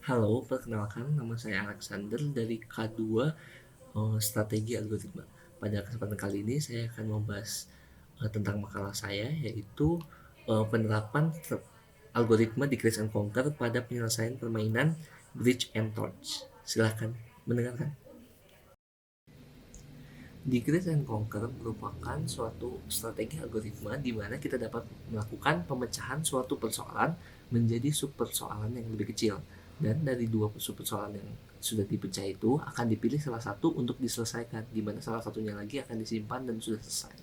Halo, perkenalkan nama saya Alexander dari K2 Strategi Algoritma. Pada kesempatan kali ini saya akan membahas tentang makalah saya yaitu penerapan algoritma di Crash and Conquer pada penyelesaian permainan Bridge and Torch. Silahkan mendengarkan. Decrease and Conquer merupakan suatu strategi algoritma di mana kita dapat melakukan pemecahan suatu persoalan menjadi sub-persoalan yang lebih kecil. Dan dari dua sub-persoalan yang sudah dipecah itu akan dipilih salah satu untuk diselesaikan, di mana salah satunya lagi akan disimpan dan sudah selesai.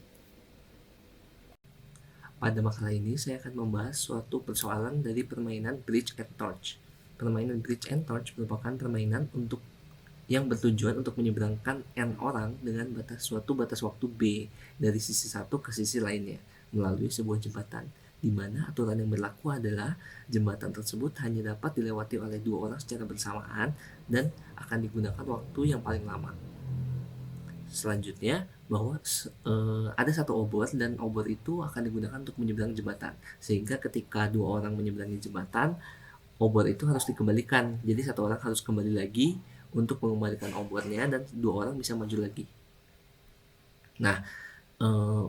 Pada makalah ini saya akan membahas suatu persoalan dari permainan Bridge and Torch. Permainan Bridge and Torch merupakan permainan untuk yang bertujuan untuk menyeberangkan N orang dengan suatu batas waktu B dari sisi satu ke sisi lainnya melalui sebuah jembatan, di mana aturan yang berlaku adalah jembatan tersebut hanya dapat dilewati oleh dua orang secara bersamaan dan akan digunakan waktu yang paling lama. Selanjutnya, bahwa ada satu obor dan obor itu akan digunakan untuk menyeberang jembatan, sehingga ketika dua orang menyeberangi jembatan, obor itu harus dikembalikan. Jadi satu orang harus kembali lagi untuk mengembalikan obornya dan dua orang bisa maju lagi. Nah,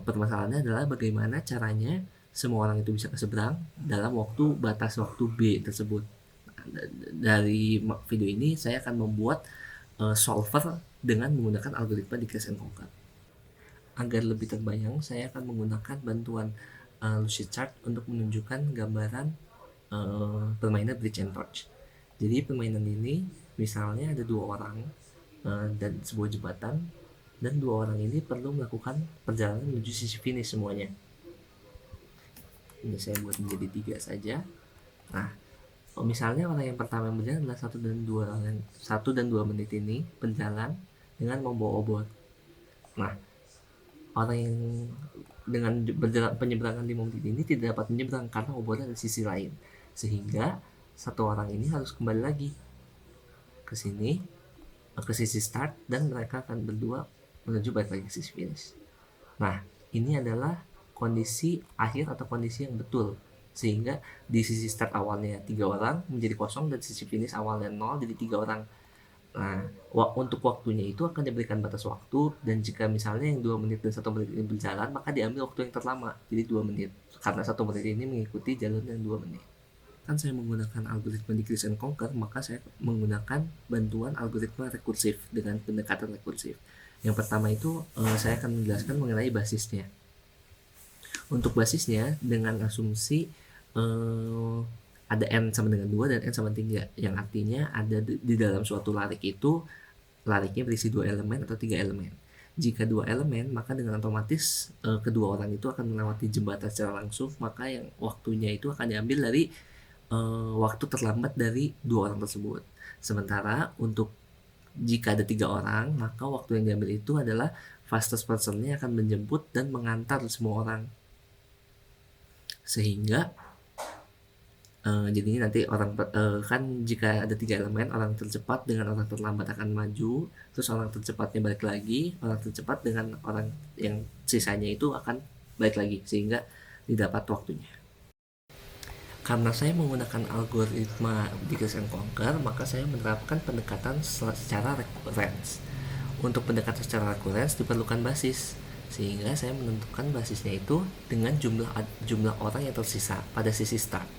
permasalahannya adalah bagaimana caranya semua orang itu bisa keseberang dalam batas waktu B tersebut. Dari video ini saya akan membuat solver dengan menggunakan algoritma di Crash and Conquer. Agar lebih terbayang, saya akan menggunakan bantuan Lucidchart untuk menunjukkan gambaran permainan Bridge and Torch. Jadi permainan ini misalnya ada dua orang dan sebuah jembatan, dan dua orang ini perlu melakukan perjalanan menuju sisi finish semuanya. Ini saya buat menjadi 3 saja. Nah, misalnya orang yang pertama yang berjalan adalah 1 dan 2 menit ini berjalan dengan membawa obor. Nah, orang yang dengan penyeberangan 5 menit ini tidak dapat menyeberang karena obornya ada di sisi lain, sehingga satu orang ini harus kembali lagi ke sini, ke sisi start, dan mereka akan berdua menuju balik lagi ke sisi finish. Nah, ini adalah kondisi akhir atau kondisi yang betul, sehingga di sisi start awalnya 3 orang menjadi kosong dan sisi finish awalnya 0 jadi 3 orang. Nah, untuk waktunya itu akan diberikan batas waktu, dan jika misalnya yang 2 menit dan 1 menit ini berjalan, maka diambil waktu yang terlama, jadi 2 menit. Karena 1 menit ini mengikuti jalur yang 2 menit. Kan saya menggunakan algoritma Decrease and Conquer, maka saya menggunakan bantuan algoritma rekursif dengan pendekatan rekursif. Yang pertama itu saya akan menjelaskan mengenai basisnya. Untuk basisnya dengan asumsi ada n sama dengan 2 dan n sama 3, yang artinya ada di dalam suatu larik itu lariknya berisi 2 elemen atau 3 elemen. Jika 2 elemen, maka dengan otomatis kedua orang itu akan melewati jembatan secara langsung, maka yang waktunya itu akan diambil dari waktu terlambat dari 2 orang tersebut. Sementara untuk jika ada 3 orang, maka waktu yang diambil itu adalah fastest personnya akan menjemput dan mengantar semua orang, sehingga jadinya nanti orang kan jika ada 3 elemen, orang tercepat dengan orang terlambat akan maju, terus orang tercepatnya balik lagi, orang tercepat dengan orang yang sisanya itu akan balik lagi, sehingga didapat waktunya. Karena saya menggunakan algoritma Decrease and Conquer, maka saya menerapkan pendekatan secara recurrence. Untuk pendekatan secara recurrence diperlukan basis, sehingga saya menentukan basisnya itu dengan jumlah orang yang tersisa pada sisi start.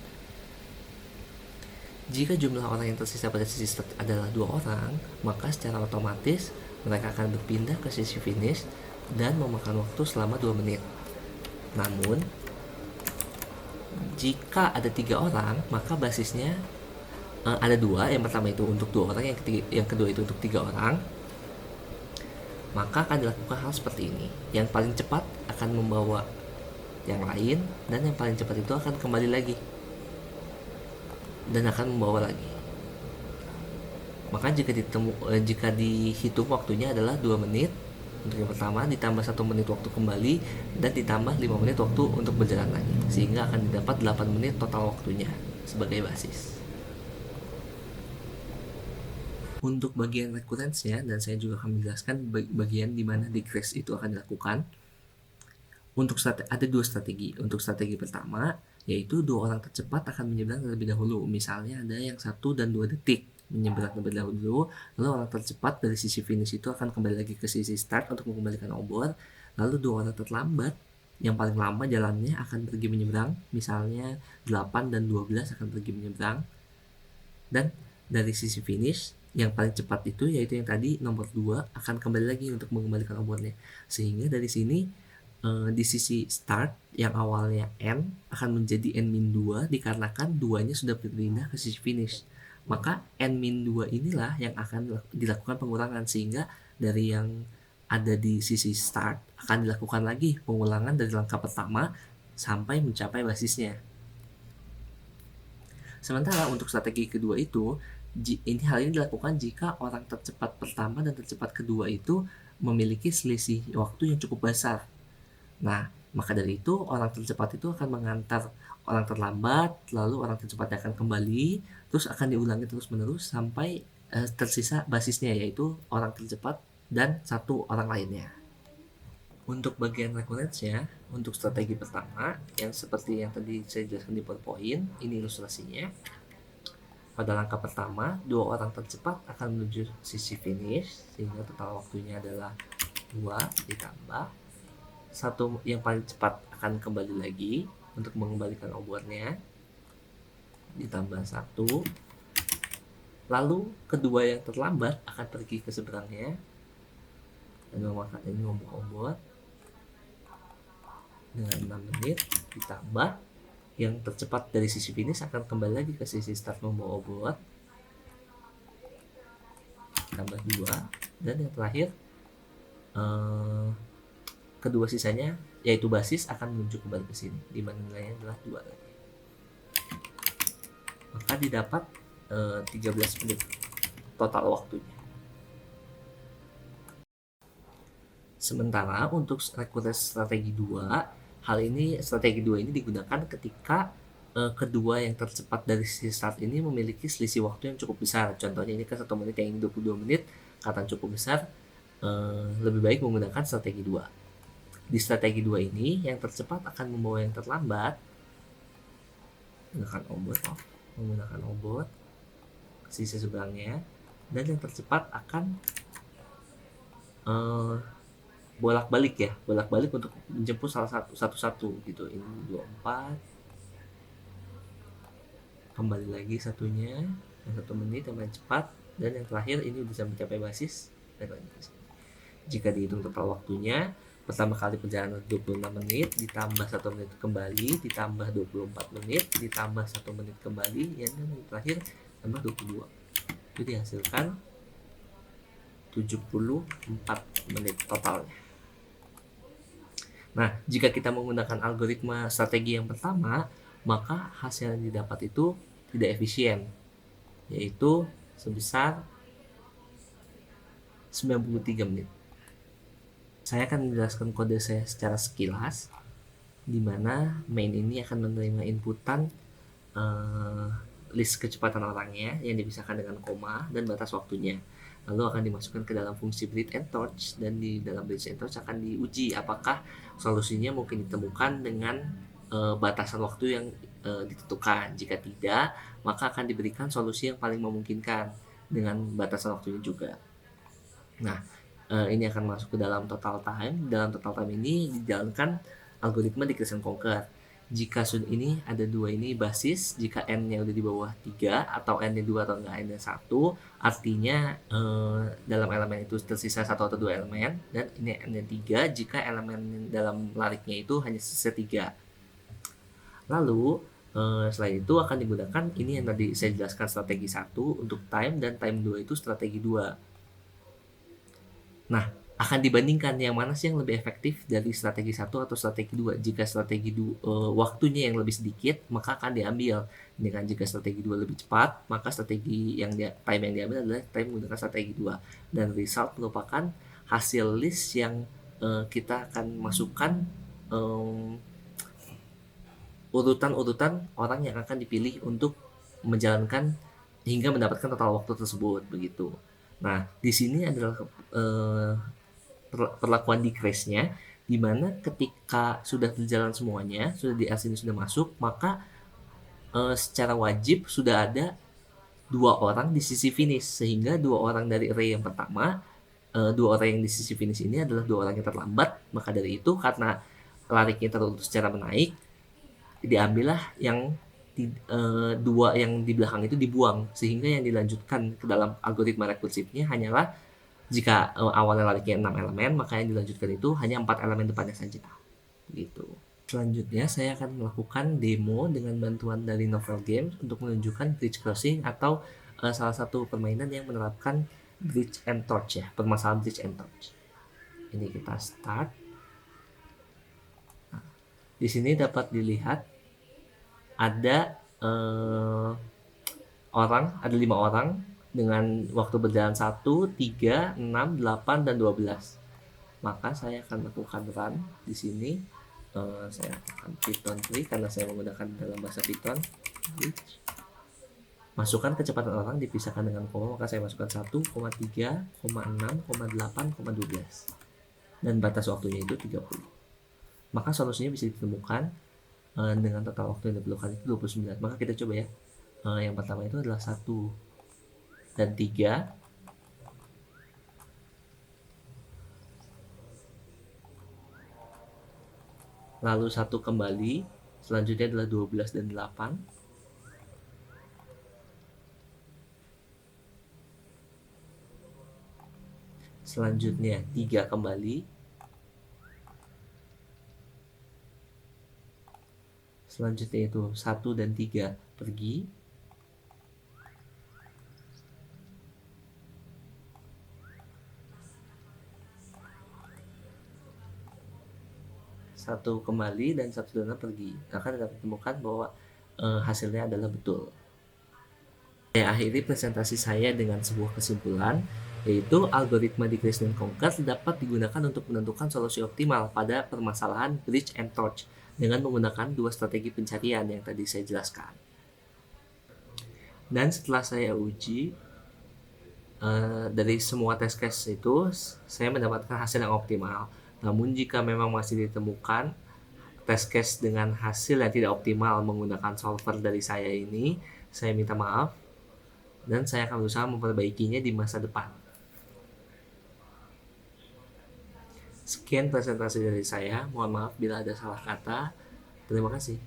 Jika jumlah orang yang tersisa pada sisi start adalah 2 orang, maka secara otomatis mereka akan berpindah ke sisi finish dan memakan waktu selama 2 menit. Namun, jika ada 3 orang, maka basisnya ada 2. Yang pertama itu untuk 2 orang, yang kedua itu untuk 3 orang. Maka akan dilakukan hal seperti ini. Yang paling cepat akan membawa yang lain, dan yang paling cepat itu akan kembali lagi dan akan membawa lagi. Maka jika dihitung waktunya adalah 2 menit untuk yang pertama, ditambah 1 menit waktu kembali, dan ditambah 5 menit waktu untuk berjalan lagi, sehingga akan didapat 8 menit total waktunya sebagai basis. Untuk bagian recurrence-nya, dan saya juga akan menjelaskan bagian di mana decrease itu akan dilakukan. Untuk ada 2 strategi. Untuk strategi pertama, yaitu dua orang tercepat akan menyeberang terlebih dahulu. Misalnya ada yang 1 dan 2 detik menyeberang terlebih dahulu, lalu orang tercepat dari sisi finish itu akan kembali lagi ke sisi start untuk mengembalikan obor, lalu dua orang terlambat yang paling lama jalannya akan pergi menyeberang, misalnya 8 dan 12 akan pergi menyeberang, dan dari sisi finish yang paling cepat itu yaitu yang tadi nomor 2 akan kembali lagi untuk mengembalikan obornya. Sehingga dari sini di sisi start yang awalnya N akan menjadi N-2 dikarenakan duanya sudah berpindah ke sisi finish. Maka N-2 inilah yang akan dilakukan pengurangan, sehingga dari yang ada di sisi start akan dilakukan lagi pengulangan dari langkah pertama sampai mencapai basisnya. Sementara untuk strategi kedua itu, hal ini dilakukan jika orang tercepat pertama dan tercepat kedua itu memiliki selisih waktu yang cukup besar. Nah, maka dari itu orang tercepat itu akan mengantar orang terlambat, lalu orang tercepatnya akan kembali, terus akan diulangi terus-menerus sampai tersisa basisnya, yaitu orang tercepat dan satu orang lainnya. Untuk bagian recurrence-nya, untuk strategi pertama, yang seperti yang tadi saya jelaskan di PowerPoint, ini ilustrasinya. Pada langkah pertama, dua orang tercepat akan menuju sisi finish, sehingga total waktunya adalah 2 ditambah. Satu yang paling cepat akan kembali lagi untuk mengembalikan obornya, ditambah 1. Lalu kedua yang terlambat akan pergi ke seberangnya dan memakan ini membuka obor dengan 6 menit, ditambah yang tercepat dari sisi finish akan kembali lagi ke sisi start membawa obor, tambah 2. Dan yang terakhir kedua sisanya yaitu basis akan menuju kembali ke sini, di mana nilainya adalah 2 lagi. Maka didapat 13 menit total waktunya. Sementara untuk recurrence strategi 2, strategi 2 ini digunakan ketika kedua yang tercepat dari sisi start ini memiliki selisih waktu yang cukup besar. Contohnya ini kan 1 menit, yang ini 22 menit, kata cukup besar, lebih baik menggunakan strategi 2. Di strategi 2 ini, yang tercepat akan membawa yang terlambat menggunakan obor ke sisi seberangnya, dan yang tercepat akan bolak-balik untuk menjemput salah satu gitu. Ini 24, kembali lagi satunya yang 1 menit yang paling cepat, dan yang terakhir ini bisa mencapai basis. Jika dihitung total waktunya, pertama kali perjalanan 26 menit, ditambah 1 menit kembali, ditambah 24 menit, ditambah 1 menit kembali, yang terakhir tambah 22. Itu dihasilkan 74 menit totalnya. Nah, jika kita menggunakan algoritma strategi yang pertama, maka hasil yang didapat itu tidak efisien, yaitu sebesar 93 menit. Saya akan menjelaskan kode saya secara sekilas, di mana main ini akan menerima inputan list kecepatan orangnya yang dipisahkan dengan koma dan batas waktunya. Lalu akan dimasukkan ke dalam fungsi breadth and torch, dan di dalam breadth and torch akan diuji apakah solusinya mungkin ditemukan dengan batasan waktu yang ditentukan. Jika tidak, maka akan diberikan solusi yang paling memungkinkan dengan batasan waktunya juga. Nah, ini akan masuk ke dalam total time. Dalam total time ini dijalankan algoritma decrease and conquer. Jika ini ada 2 ini basis, jika n-nya udah di bawah 3 atau n-nya 2 atau enggak n-nya 1, artinya dalam elemen itu tersisa 1 atau 2 elemen, dan ini n-nya 3 jika elemen dalam lariknya itu hanya sisa 3. Lalu selain itu akan digunakan ini yang tadi saya jelaskan, strategi 1 untuk time, dan time 2 itu strategi 2. Nah, akan dibandingkan yang mana sih yang lebih efektif dari strategi 1 atau strategi 2. Jika strategi waktunya yang lebih sedikit, maka akan diambil. Dengan jika strategi 2 lebih cepat, maka strategi time yang diambil adalah time menggunakan strategi 2. Dan result merupakan hasil list yang kita akan masukkan urutan-urutan orang yang akan dipilih untuk menjalankan hingga mendapatkan total waktu tersebut, begitu. Nah, di sini adalah perlakuan decrease-nya. Dimana ketika sudah berjalan semuanya, sudah di sini sudah masuk, maka secara wajib sudah ada 2 orang di sisi finish, sehingga 2 orang dari array yang pertama, 2 orang yang di sisi finish ini adalah 2 orang yang terlambat. Maka dari itu, karena lariknya terurut secara menaik, diambillah yang dua yang di belakang itu dibuang, sehingga yang dilanjutkan ke dalam algoritma rekursifnya hanyalah jika awalnya lariknya 6 elemen, maka yang dilanjutkan itu hanya 4 elemen depannya saja gitu. Selanjutnya saya akan melakukan demo dengan bantuan dari Novel Games untuk menunjukkan bridge crossing atau salah satu permainan yang menerapkan bridge and torch ya, permasalahan bridge and torch. Ini kita start. Nah, di sini dapat dilihat ada ada 5 orang dengan waktu berjalan 1, 3, 6, 8, dan 12. Maka saya akan lakukan run di sini. Saya akan Python 3 karena saya menggunakan dalam bahasa Python. Masukkan kecepatan orang dipisahkan dengan koma, maka saya masukkan 1, 3, 6, 8, 12. Dan batas waktunya itu 30. Maka solusinya bisa ditemukan dengan total waktu yang diperlukan itu 29. Maka kita coba ya. Yang pertama itu adalah 1 dan 3. Lalu 1 kembali. Selanjutnya adalah 12 dan 8. Selanjutnya 3 kembali. Selanjutnya itu 1 dan 3 pergi. Satu kembali dan 1 dan 6 pergi. Akan dapat ditemukan bahwa hasilnya adalah betul. Saya akhiri presentasi saya dengan sebuah kesimpulan, yaitu algoritma decrease dan conquer dapat digunakan untuk menentukan solusi optimal pada permasalahan bridge and torch dengan menggunakan 2 strategi pencarian yang tadi saya jelaskan. Dan setelah saya uji, dari semua test case itu, saya mendapatkan hasil yang optimal. Namun jika memang masih ditemukan test case dengan hasil yang tidak optimal menggunakan solver dari saya ini, saya minta maaf dan saya akan berusaha memperbaikinya di masa depan. Sekian presentasi dari saya. Mohon maaf bila ada salah kata. Terima kasih.